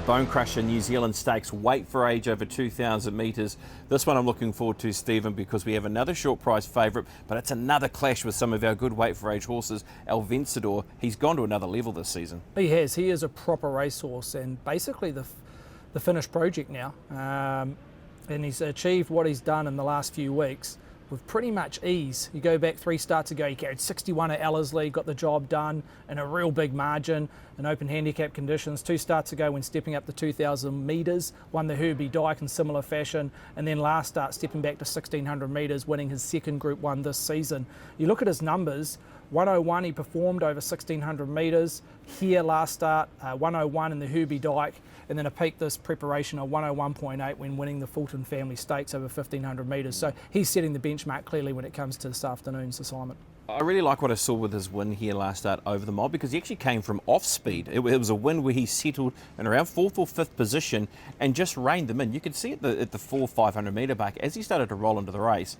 Bonecrusher New Zealand Stakes, weight for age over 2,000 metres. This one I'm looking forward to, Stephen, because we have another short price favourite, but it's another clash with some of our good weight for age horses. El Vencedor, he's gone to another level this season. He has. He is a proper racehorse and basically the finished project now. And he's achieved what he's done in the last few weeks with pretty much ease. You go back 3 starts ago, he carried 61 at Ellerslie, got the job done in a real big margin in open handicap conditions. 2 starts ago when stepping up to 2,000 metres, won the Herbie Dyke in similar fashion, and then last start stepping back to 1,600 metres, winning his second Group 1 this season. You look at his numbers, 101 he performed over 1,600 metres, here last start, 101 in the Herbie Dyke, and then a peak this preparation of 101.8 when winning the Fulton Family Stakes over 1,500 metres. So he's setting the benchmark clearly when it comes to this afternoon's assignment. I really like what I saw with his win here last start over the mob, because he actually came from off speed. It was a win where he settled in around 4th or 5th position and just reined them in. You could see at the 400-500 metre mark, as he started to roll into the race,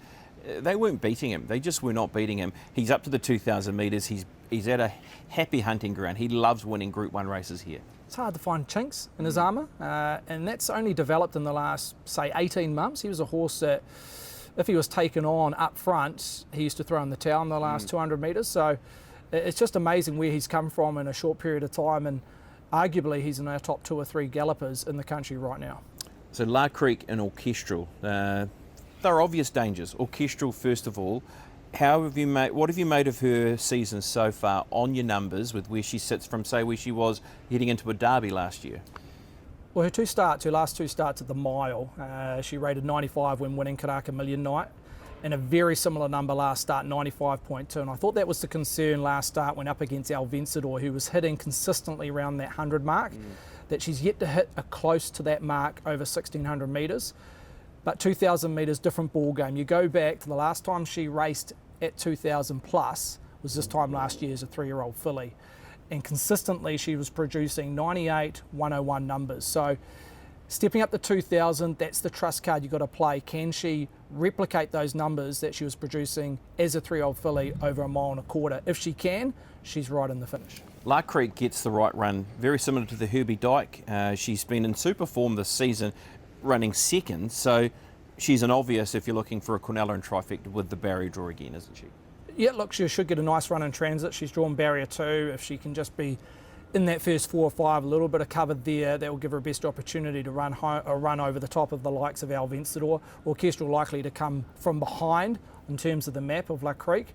they weren't beating him. They just were not beating him. He's up to the 2,000 metres. He's at a happy hunting ground. He loves winning Group 1 races here. It's hard to find chinks in his armour, and that's only developed in the last, say, 18 months. He was a horse that, if he was taken on up front, he used to throw in the towel in the last 200 metres. So it's just amazing where he's come from in a short period of time, and arguably he's in our top 2 or 3 gallopers in the country right now. So La Creek and Orchestral, they're obvious dangers. Orchestral, first of all, what have you made of her season so far on your numbers with where she sits from, say, where she was heading into a derby last year? Well, her last two starts at the mile, she rated 95 when winning Karaka Million Night, and a very similar number last start, 95.2. And I thought that was the concern last start when up against El Vencedor, who was hitting consistently around that 100 mark, that she's yet to hit close to that mark over 1,600 metres. But 2,000 metres, different ball game. You go back to the last time she raced at 2,000 plus was this time last year as a 3-year-old filly. And consistently she was producing 98, 101 numbers. So stepping up to 2,000, that's the trust card you've got to play. Can she replicate those numbers that she was producing as a 3-year-old filly over 1.25 miles? If she can, she's right in the finish. La Creek gets the right run, very similar to the Herbie Dyke. She's been in super form this season, running second, so she's an obvious if you're looking for a Cornella and trifecta with the barrier draw again, isn't she? Yeah, look, she should get a nice run in transit. She's drawn barrier 2. If she can just be in that first 4 or 5, a little bit of cover there, that will give her best opportunity to run over the top of the likes of El Vencedor. Orchestral likely to come from behind in terms of the map of La Creek.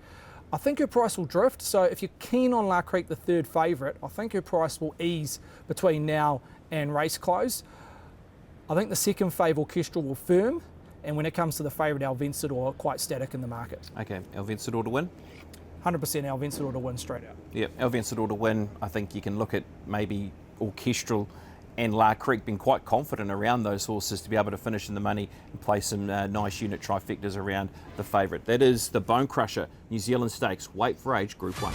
I think her price will drift, so if you're keen on La Creek, the 3rd favourite, I think her price will ease between now and race close. I think the 2nd favourite, Orchestral, will firm, and when it comes to the favourite, El Vencedor, quite static in the market. Okay, El Vencedor to win? 100% El Vencedor to win straight out. Yeah, El Vencedor to win. I think you can look at maybe Orchestral and La Creek being quite confident around those horses to be able to finish in the money and play some nice unit trifectas around the favourite. That is the Bonecrusher New Zealand Stakes, weight for age, Group 1.